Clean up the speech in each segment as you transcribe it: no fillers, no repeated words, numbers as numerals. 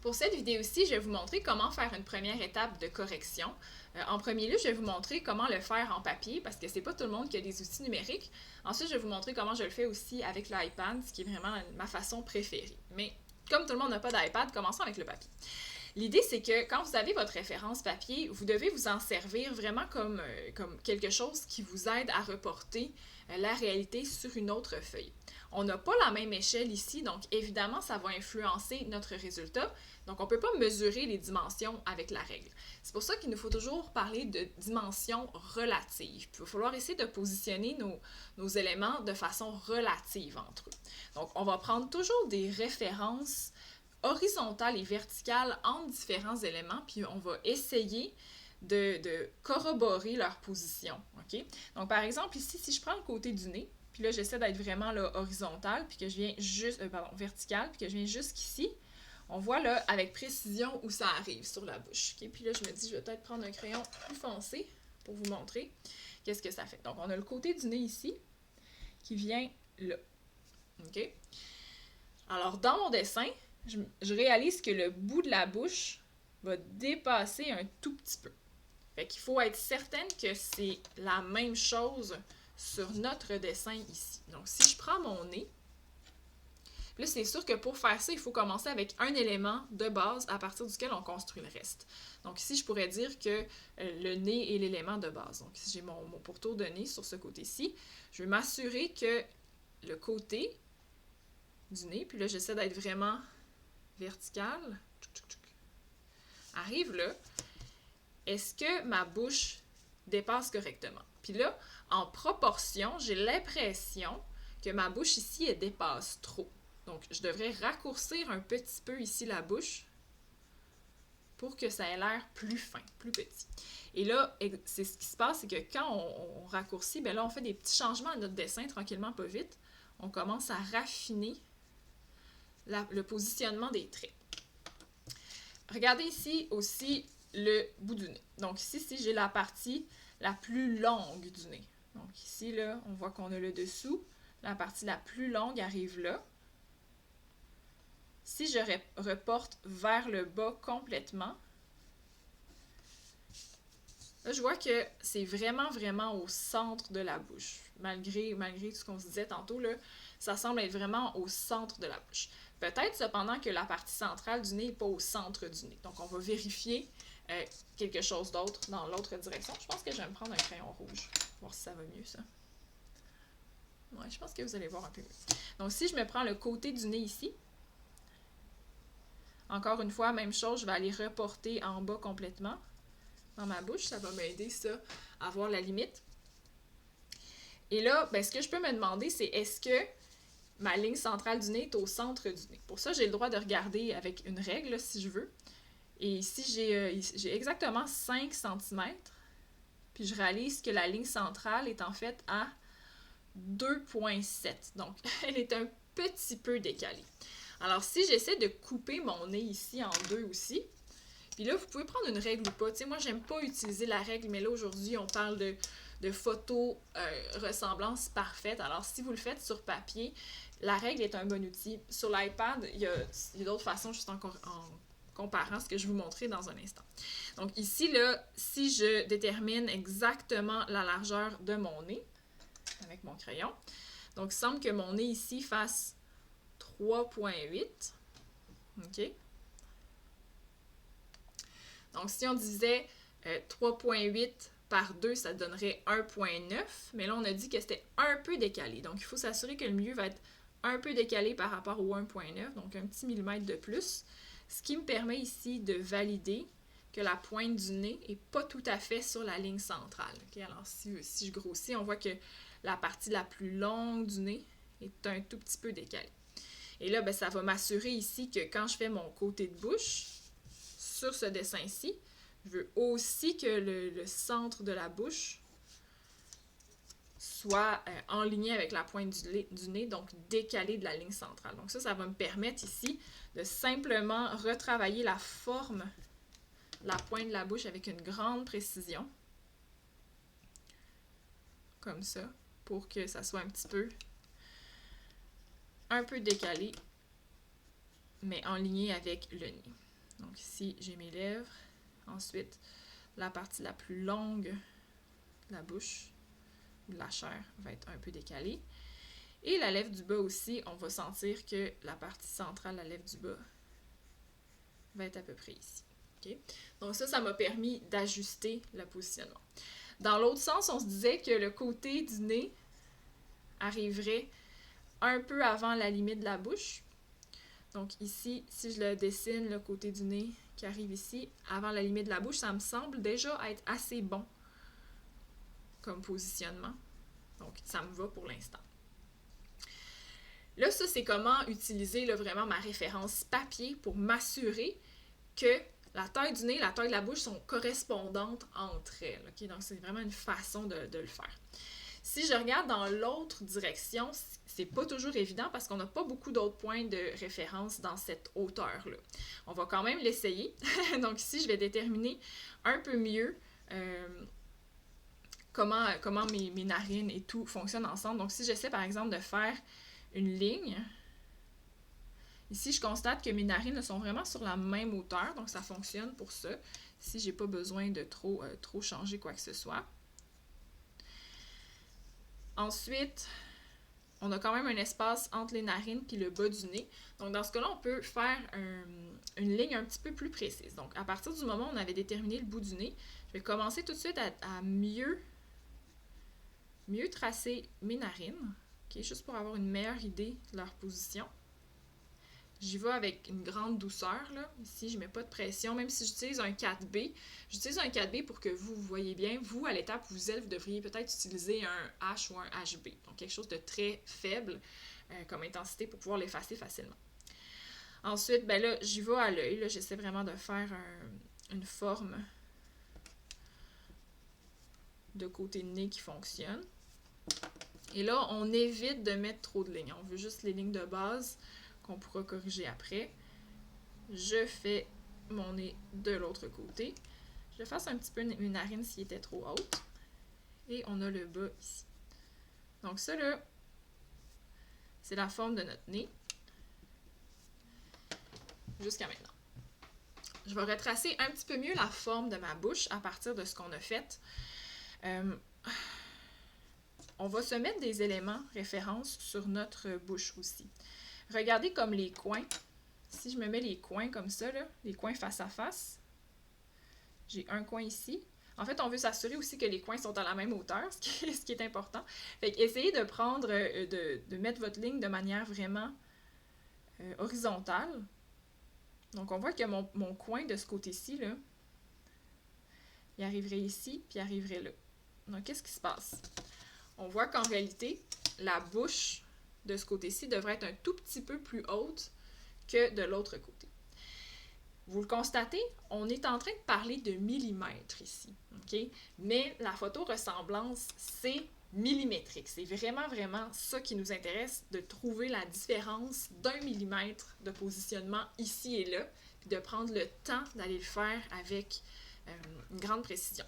Pour cette vidéo-ci, je vais vous montrer comment faire une première étape de correction. En premier lieu, je vais vous montrer comment le faire en papier parce que c'est pas tout le monde qui a des outils numériques. Ensuite, je vais vous montrer comment je le fais aussi avec l'iPad, ce qui est vraiment ma façon préférée. Mais comme tout le monde n'a pas d'iPad, commençons avec le papier. L'idée, c'est que quand vous avez votre référence papier, vous devez vous en servir vraiment comme quelque chose qui vous aide à reporter la réalité sur une autre feuille. On n'a pas la même échelle ici, donc évidemment, ça va influencer notre résultat. Donc, on ne peut pas mesurer les dimensions avec la règle. C'est pour ça qu'il nous faut toujours parler de dimensions relatives. Il va falloir essayer de positionner nos éléments de façon relative entre eux. Donc, on va prendre toujours des références horizontales et verticales entre différents éléments, puis on va essayer de corroborer leur position. Okay? Donc, par exemple, ici, si je prends le côté du nez, puis là, j'essaie d'être vraiment là, horizontal, puis que je viens juste, vertical, puis que je viens jusqu'ici, on voit là, avec précision où ça arrive sur la bouche. Okay? Puis là, je me dis, je vais peut-être prendre un crayon plus foncé pour vous montrer qu'est-ce que ça fait. Donc, on a le côté du nez ici, qui vient là. Okay? Alors, dans mon dessin, je réalise que le bout de la bouche va dépasser un tout petit peu. Fait qu'il faut être certaine que c'est la même chose sur notre dessin ici. Donc, si je prends mon nez, là, c'est sûr que pour faire ça, il faut commencer avec un élément de base à partir duquel on construit le reste. Donc, ici, je pourrais dire que le nez est l'élément de base. Donc, si j'ai mon pourtour de nez sur ce côté-ci, je vais m'assurer que le côté du nez, puis là, j'essaie d'être vraiment vertical, arrive là. Est-ce que ma bouche dépasse correctement? Puis là, en proportion, j'ai l'impression que ma bouche ici, elle dépasse trop. Donc, je devrais raccourcir un petit peu ici la bouche pour que ça ait l'air plus fin, plus petit. Et là, c'est ce qui se passe, c'est que quand on raccourcit, bien là, on fait des petits changements à notre dessin, tranquillement, pas vite. On commence à raffiner le positionnement des traits. Regardez ici aussi le bout du nez. Donc ici, si j'ai la partie la plus longue du nez. Donc ici, là, on voit qu'on a le dessous. La partie la plus longue arrive là. Si je reporte vers le bas complètement, là, je vois que c'est vraiment, vraiment au centre de la bouche. Malgré tout ce qu'on se disait tantôt, là, ça semble être vraiment au centre de la bouche. Peut-être cependant que la partie centrale du nez n'est pas au centre du nez. Donc, on va vérifier quelque chose d'autre dans l'autre direction. Je pense que je vais me prendre un crayon rouge. Voir si ça va mieux, ça. Ouais, je pense que vous allez voir un peu mieux. Donc, si je me prends le côté du nez ici, encore une fois, même chose, je vais aller reporter en bas complètement dans ma bouche. Ça va m'aider, ça, à voir la limite. Et là, ben, ce que je peux me demander, c'est est-ce que ma ligne centrale du nez est au centre du nez? Pour ça, j'ai le droit de regarder avec une règle, si je veux. Et ici, j'ai exactement 5 cm. Puis je réalise que la ligne centrale est en fait à 2,7. Donc, elle est un petit peu décalée. Alors, si j'essaie de couper mon nez ici en deux aussi, puis là, vous pouvez prendre une règle ou pas. Tu sais, moi, j'aime pas utiliser la règle, mais là, aujourd'hui, on parle de photos ressemblance parfaite. Alors, si vous le faites sur papier, la règle est un bon outil. Sur l'iPad, il y a d'autres façons, juste en comparant ce que je vais vous montrer dans un instant. Donc, ici, là, si je détermine exactement la largeur de mon nez, avec mon crayon, donc il semble que mon nez ici fasse 3,8. OK? Donc, si on disait 3,8 par 2, ça donnerait 1,9. Mais là, on a dit que c'était un peu décalé. Donc, il faut s'assurer que le milieu va être un peu décalé par rapport au 1,9, donc un petit millimètre de plus. Ce qui me permet ici de valider que la pointe du nez n'est pas tout à fait sur la ligne centrale. Okay? Alors, si je grossis, on voit que la partie la plus longue du nez est un tout petit peu décalée. Et là, ben, ça va m'assurer ici que quand je fais mon côté de bouche, sur ce dessin-ci, je veux aussi que le centre de la bouche soit en ligne avec la pointe du nez, donc décalé de la ligne centrale. Donc ça va me permettre ici de simplement retravailler la forme de la pointe de la bouche avec une grande précision. Comme ça, pour que ça soit un peu décalé, mais en ligne avec le nez. Donc ici, j'ai mes lèvres. Ensuite, la partie la plus longue de la bouche, de la chair, va être un peu décalée. Et la lèvre du bas aussi, on va sentir que la partie centrale de la lèvre du bas va être à peu près ici. Okay? Donc ça m'a permis d'ajuster le positionnement. Dans l'autre sens, on se disait que le côté du nez arriverait un peu avant la limite de la bouche. Donc ici, si je le dessine, le côté du nez qui arrive ici, avant la limite de la bouche, ça me semble déjà être assez bon comme positionnement. Donc ça me va pour l'instant. Là, ça, c'est comment utiliser là, vraiment ma référence papier pour m'assurer que la taille du nez et la taille de la bouche sont correspondantes entre elles. Okay? Donc, c'est vraiment une façon de le faire. Si je regarde dans l'autre direction, c'est pas toujours évident parce qu'on n'a pas beaucoup d'autres points de référence dans cette hauteur-là. On va quand même l'essayer. Donc ici, je vais déterminer un peu mieux comment mes narines et tout fonctionnent ensemble. Donc si j'essaie par exemple de faire une ligne, ici je constate que mes narines sont vraiment sur la même hauteur, donc ça fonctionne pour ça. Ici, j'ai pas besoin de trop changer quoi que ce soit. Ensuite, on a quand même un espace entre les narines et le bas du nez. Donc, dans ce cas-là, on peut faire une ligne un petit peu plus précise. Donc, à partir du moment où on avait déterminé le bout du nez, je vais commencer tout de suite à mieux tracer mes narines, okay, juste pour avoir une meilleure idée de leur position. J'y vais avec une grande douceur, là. Ici, je ne mets pas de pression, même si j'utilise un 4B. J'utilise un 4B pour que vous voyez bien. Vous, à l'étape où vous êtes, vous devriez peut-être utiliser un H ou un HB. Donc, quelque chose de très faible comme intensité pour pouvoir l'effacer facilement. Ensuite, ben là, j'y vais à l'œil. J'essaie vraiment de faire une forme de côté de nez qui fonctionne. Et là, on évite de mettre trop de lignes. On veut juste les lignes de base qu'on pourra corriger après. Je fais mon nez de l'autre côté. Je fasse un petit peu mes narines s'il était trop haute. Et on a le bas ici. Donc ça là, c'est la forme de notre nez. Jusqu'à maintenant. Je vais retracer un petit peu mieux la forme de ma bouche à partir de ce qu'on a fait. On va se mettre des éléments référence sur notre bouche aussi. Regardez comme les coins. Si je me mets les coins comme ça, là, les coins face à face, j'ai un coin ici. En fait, on veut s'assurer aussi que les coins sont à la même hauteur, ce qui est important. Fait qu'essayez de prendre, de mettre votre ligne de manière vraiment horizontale. Donc, on voit que mon coin de ce côté-ci, là, il arriverait ici, puis il arriverait là. Donc, qu'est-ce qui se passe? On voit qu'en réalité, la bouche de ce côté-ci devrait être un tout petit peu plus haute que de l'autre côté. Vous le constatez, on est en train de parler de millimètres ici, ok? Mais la photo-ressemblance, c'est millimétrique. C'est vraiment, vraiment ça qui nous intéresse, de trouver la différence d'1 millimètre de positionnement ici et là, puis de prendre le temps d'aller le faire avec une grande précision.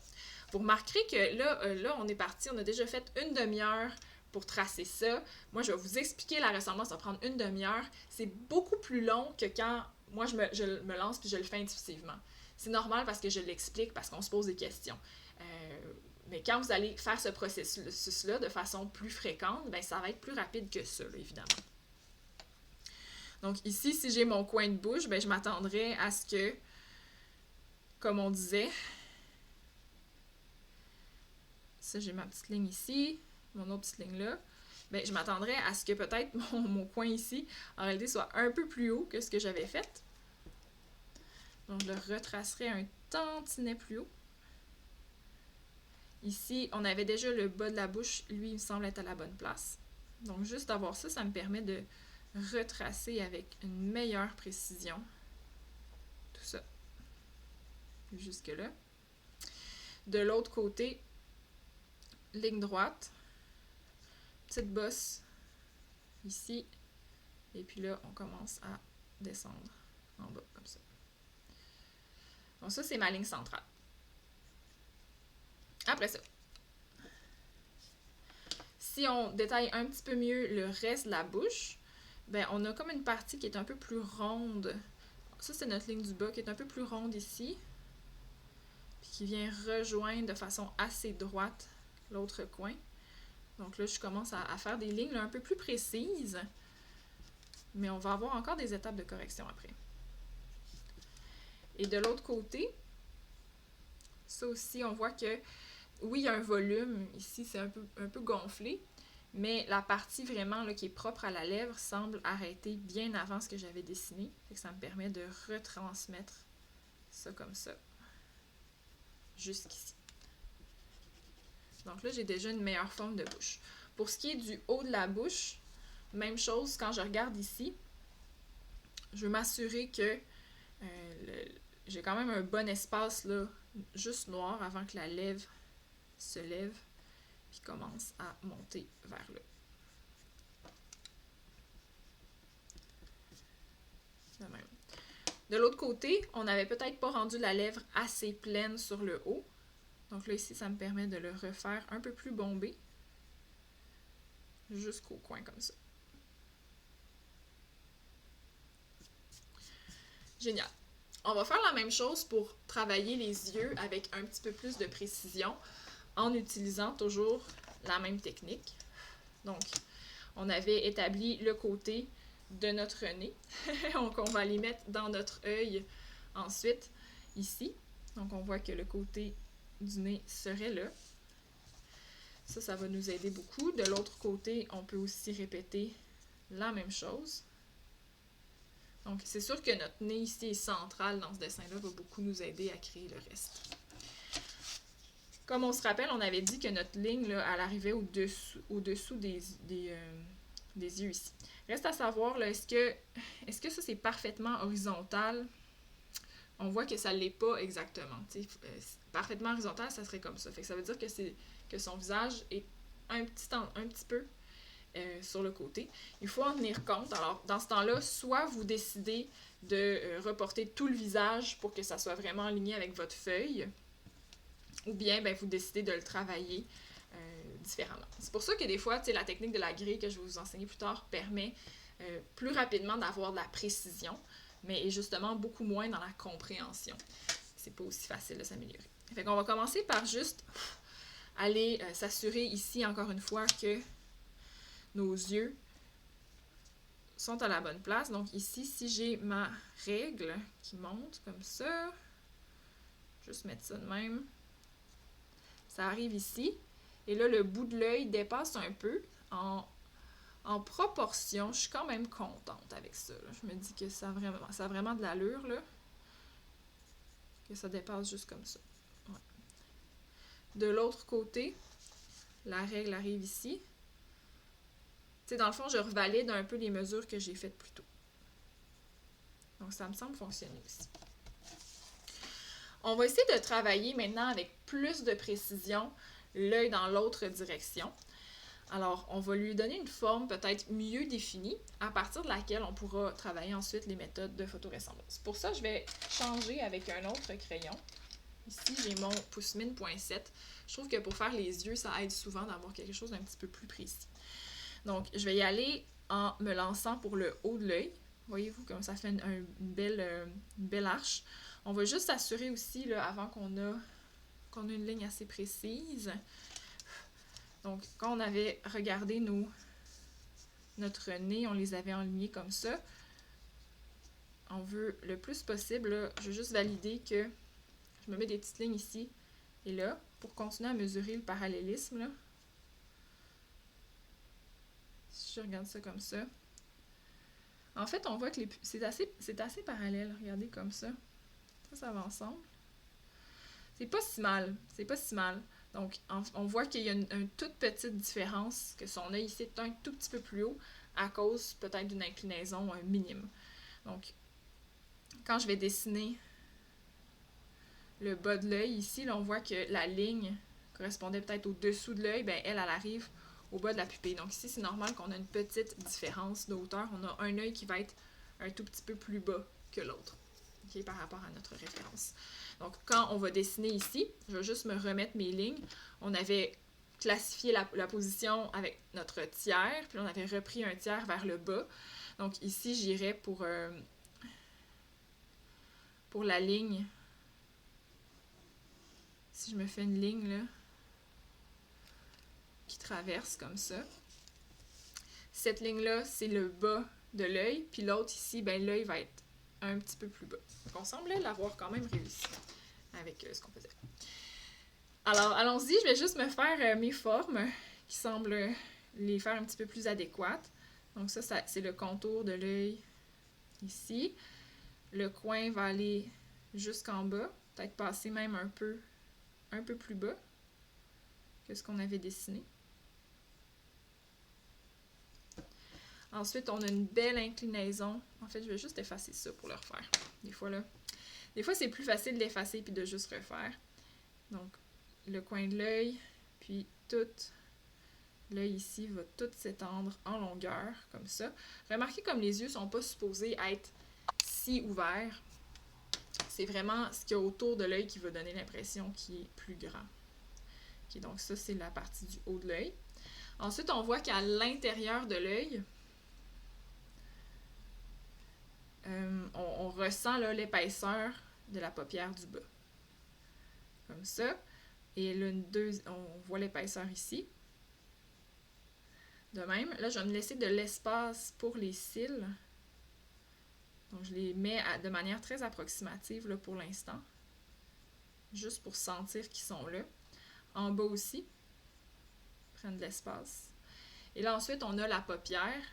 Vous remarquerez que là, on est parti, on a déjà fait une demi-heure pour tracer ça. Moi, je vais vous expliquer la ressemblance, ça va prendre une demi-heure. C'est beaucoup plus long que quand moi, je me lance puis je le fais intuitivement. C'est normal parce que je l'explique, parce qu'on se pose des questions. Mais quand vous allez faire ce processus-là de façon plus fréquente, ben, ça va être plus rapide que ça, là, évidemment. Donc ici, si j'ai mon coin de bouche, ben, je m'attendrais à ce que, comme on disait, ça, j'ai ma petite ligne ici, mon autre petite ligne là, ben, je m'attendrais à ce que peut-être mon coin ici, en réalité, soit un peu plus haut que ce que j'avais fait. Donc, je le retracerai un tantinet plus haut. Ici, on avait déjà le bas de la bouche. Lui, il me semble être à la bonne place. Donc, juste d'avoir ça, ça me permet de retracer avec une meilleure précision tout ça. Jusque-là. De l'autre côté, ligne droite. Petite bosse ici. Et puis là, on commence à descendre en bas, comme ça. Donc ça, c'est ma ligne centrale. Après ça, si on détaille un petit peu mieux le reste de la bouche, ben on a comme une partie qui est un peu plus ronde Ça, c'est notre ligne du bas qui est un peu plus ronde ici, puis qui vient rejoindre de façon assez droite l'autre coin. Donc là, je commence à faire des lignes là, un peu plus précises, mais on va avoir encore des étapes de correction après. Et de l'autre côté, ça aussi, on voit que, oui, il y a un volume, ici c'est un peu gonflé, mais la partie vraiment là, qui est propre à la lèvre semble arrêter bien avant ce que j'avais dessiné. Fait que ça me permet de retransmettre ça comme ça, jusqu'ici. Donc là, j'ai déjà une meilleure forme de bouche. Pour ce qui est du haut de la bouche, même chose, quand je regarde ici, je veux m'assurer que j'ai quand même un bon espace là, juste noir avant que la lèvre se lève puis commence à monter vers là. De même. De l'autre côté, on n'avait peut-être pas rendu la lèvre assez pleine sur le haut. Donc là, ici, ça me permet de le refaire un peu plus bombé jusqu'au coin comme ça. Génial. On va faire la même chose pour travailler les yeux avec un petit peu plus de précision en utilisant toujours la même technique. Donc, on avait établi le côté de notre nez. Donc, on va les mettre dans notre œil ensuite, ici. Donc, on voit que le côté du nez serait là. Ça va nous aider beaucoup. De l'autre côté, on peut aussi répéter la même chose. Donc, c'est sûr que notre nez ici est central dans ce dessin-là, va beaucoup nous aider à créer le reste. Comme on se rappelle, on avait dit que notre ligne, là, elle arrivait au-dessous des yeux ici. Reste à savoir, est-ce que ça c'est parfaitement horizontal? On voit que ça ne l'est pas exactement. Parfaitement horizontal, ça serait comme ça. Fait que ça veut dire que son visage est un petit peu sur le côté. Il faut en tenir compte. Alors, dans ce temps-là, soit vous décidez de reporter tout le visage pour que ça soit vraiment aligné avec votre feuille, ou bien ben, vous décidez de le travailler différemment. C'est pour ça que des fois, la technique de la grille que je vais vous enseigner plus tard permet plus rapidement d'avoir de la précision, mais est justement beaucoup moins dans la compréhension. C'est pas aussi facile de s'améliorer. Fait qu'on va commencer par juste aller s'assurer ici, encore une fois, que nos yeux sont à la bonne place. Donc ici, si j'ai ma règle qui monte comme ça, juste mettre ça de même, ça arrive ici, et là, le bout de l'œil dépasse un peu. En proportion, je suis quand même contente avec ça. Là. Je me dis que ça a vraiment de l'allure, là, que ça dépasse juste comme ça. Ouais. De l'autre côté, la règle arrive ici. T'sais, dans le fond, je revalide un peu les mesures que j'ai faites plus tôt. Donc, ça me semble fonctionner aussi. On va essayer de travailler maintenant avec plus de précision l'œil dans l'autre direction. Alors, on va lui donner une forme peut-être mieux définie, à partir de laquelle on pourra travailler ensuite les méthodes de photoressemblance. Pour ça, je vais changer avec un autre crayon. Ici, j'ai mon Poussemine .7. Je trouve que pour faire les yeux, ça aide souvent d'avoir quelque chose d'un petit peu plus précis. Donc, je vais y aller en me lançant pour le haut de l'œil. Voyez-vous comme ça fait une belle arche. On va juste s'assurer aussi, là, avant qu'on a une ligne assez précise. Donc, quand on avait regardé notre nez, on les avait alignés comme ça. On veut le plus possible, là, je veux juste valider que je me mets des petites lignes ici et là pour continuer à mesurer le parallélisme. Là. Si je regarde ça comme ça. En fait, on voit que c'est assez parallèle. Regardez comme ça. Ça va ensemble. C'est pas si mal. C'est pas si mal. Donc, on voit qu'il y a une toute petite différence, que son œil ici est un tout petit peu plus haut à cause peut-être d'une inclinaison minime. Donc, quand je vais dessiner le bas de l'œil ici, là, on voit que la ligne correspondait peut-être au-dessous de l'œil, ben elle arrive au bas de la pupille. Donc ici, c'est normal qu'on a une petite différence de hauteur. On a un œil qui va être un tout petit peu plus bas que l'autre, okay, par rapport à notre référence. Donc, quand on va dessiner ici, je vais juste me remettre mes lignes. On avait classifié la position avec notre tiers, puis on avait repris un tiers vers le bas. Donc ici, j'irais pour pour la ligne, si je me fais une ligne là, qui traverse comme ça, cette ligne-là, c'est le bas de l'œil, puis l'autre ici, ben l'œil va être un petit peu plus bas. Donc on semblait l'avoir quand même réussi avec ce qu'on faisait. Alors, allons-y, je vais juste me faire mes formes qui semblent les faire un petit peu plus adéquates. Donc ça c'est le contour de l'œil ici. Le coin va aller jusqu'en bas, peut-être passer même un peu plus bas que ce qu'on avait dessiné. Ensuite, on a une belle inclinaison. En fait, je vais juste effacer ça pour le refaire. Des fois, c'est plus facile d'effacer puis de juste refaire. Donc, le coin de l'œil, puis tout l'œil ici va tout s'étendre en longueur, comme ça. Remarquez comme les yeux ne sont pas supposés être si ouverts. C'est vraiment ce qu'il y a autour de l'œil qui va donner l'impression qu'il est plus grand. Okay, donc ça, c'est la partie du haut de l'œil. Ensuite, on voit qu'à l'intérieur de l'œil, on ressent l'épaisseur de la paupière du bas. Comme ça. Et là, on voit l'épaisseur ici. De même, là, je vais me laisser de l'espace pour les cils. Donc, je les mets de manière très approximative là, pour l'instant. Juste pour sentir qu'ils sont là. En bas aussi, prendre de l'espace. Et là, ensuite, on a la paupière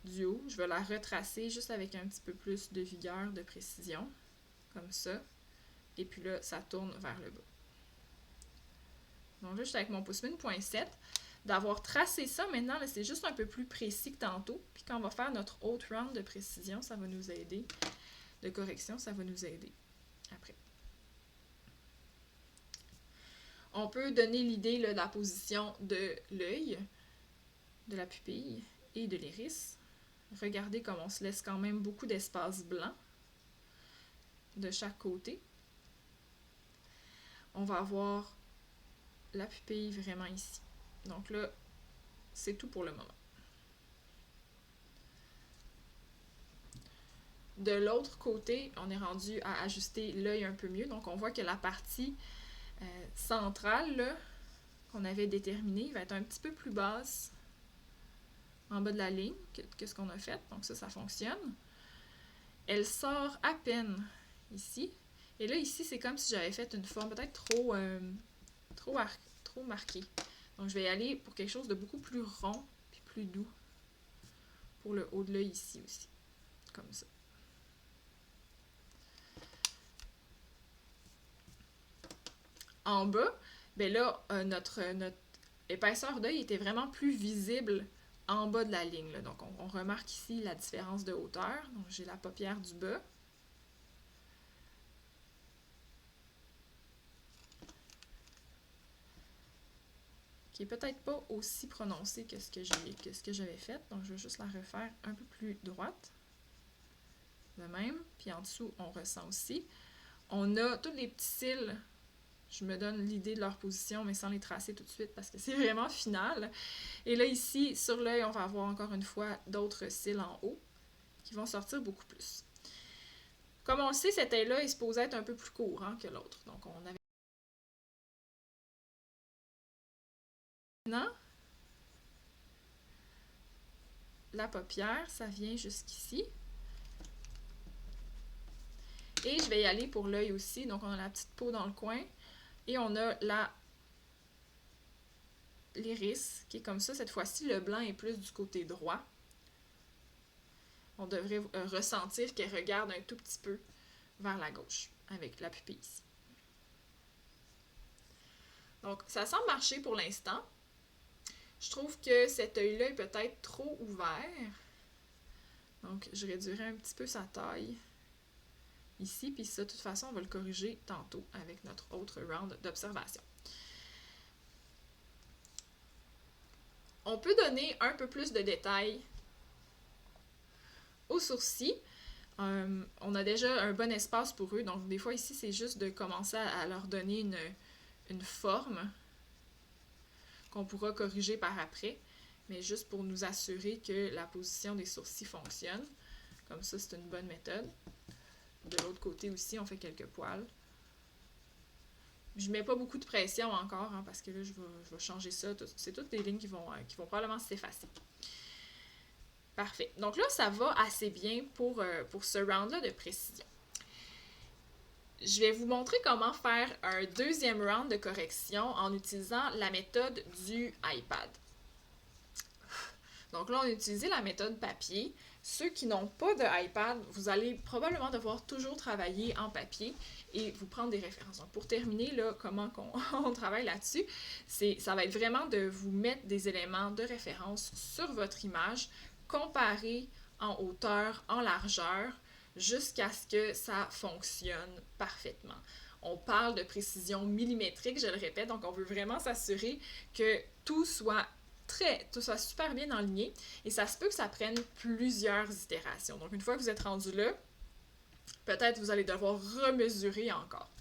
du haut. Je vais la retracer juste avec un petit peu plus de vigueur, de précision. Comme ça. Et puis là, ça tourne vers le bas. Donc là, je suis avec mon pouce mine 0.7. D'avoir tracé ça, maintenant, c'est juste un peu plus précis que tantôt. Puis quand on va faire notre autre round de précision, ça va nous aider. De correction, ça va nous aider après. On peut donner l'idée de la position de l'œil, de la pupille et de l'iris. Regardez comme on se laisse quand même beaucoup d'espace blanc de chaque côté. On va avoir la pupille vraiment ici. Donc là, c'est tout pour le moment. De l'autre côté, on est rendu à ajuster l'œil un peu mieux. Donc on voit que la partie centrale qu'on avait déterminée va être un petit peu plus basse en bas de la ligne que ce qu'on a fait. Donc ça fonctionne. Elle sort à peine ici. Et là, ici, c'est comme si j'avais fait une forme peut-être trop marquée. Donc, je vais aller pour quelque chose de beaucoup plus rond puis plus doux pour le haut de l'œil ici aussi. Comme ça. En bas, ben là, notre épaisseur d'œil était vraiment plus visible en bas de la ligne. Là. Donc, on remarque ici la différence de hauteur. Donc, j'ai la paupière du bas. Qui est peut-être pas aussi prononcée que ce que j'avais fait. Donc, je vais juste la refaire un peu plus droite. De même. Puis en dessous, on ressent aussi. On a tous les petits cils. Je me donne l'idée de leur position, mais sans les tracer tout de suite parce que c'est vraiment final. Et là, ici, sur l'œil, on va avoir encore une fois d'autres cils en haut qui vont sortir beaucoup plus. Comme on le sait, cet œil-là est supposé être un peu plus court que l'autre. Donc, on avait... Maintenant, la paupière, ça vient jusqu'ici. Et je vais y aller pour l'œil aussi. Donc, on a la petite peau dans le coin. Et on a l'iris qui est comme ça. Cette fois-ci, le blanc est plus du côté droit. On devrait ressentir qu'elle regarde un tout petit peu vers la gauche avec la pupille ici. Donc, ça semble marcher pour l'instant. Je trouve que cet œil-là est peut-être trop ouvert. Donc, je réduirai un petit peu sa taille ici. Puis ça, de toute façon, on va le corriger tantôt avec notre autre round d'observation. On peut donner un peu plus de détails aux sourcils. On a déjà un bon espace pour eux. Donc, des fois, ici, c'est juste de commencer à leur donner une forme qu'on pourra corriger par après. Mais juste pour nous assurer que la position des sourcils fonctionne. Comme ça, c'est une bonne méthode. de l'autre côté aussi, on fait quelques poils. Je mets pas beaucoup de pression encore, hein, parce que là, je vais changer ça. C'est toutes des lignes qui vont probablement s'effacer. Parfait. Donc là, ça va assez bien pour ce round-là de précision. Je vais vous montrer comment faire un deuxième round de correction en utilisant la méthode du iPad. Donc là, on a utilisé la méthode papier. Ceux qui n'ont pas de iPad, vous allez probablement devoir toujours travailler en papier et vous prendre des références. Donc pour terminer, là, comment on travaille là-dessus, ça va être vraiment de vous mettre des éléments de référence sur votre image, comparer en hauteur, en largeur, jusqu'à ce que ça fonctionne parfaitement. On parle de précision millimétrique, je le répète, donc on veut vraiment s'assurer que tout soit super bien aligné et ça se peut que ça prenne plusieurs itérations. Donc une fois que vous êtes rendu là, peut-être vous allez devoir remesurer encore.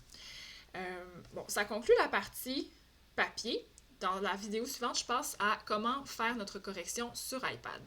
Bon, ça conclut la partie papier. Dans la vidéo suivante, je passe à comment faire notre correction sur iPad.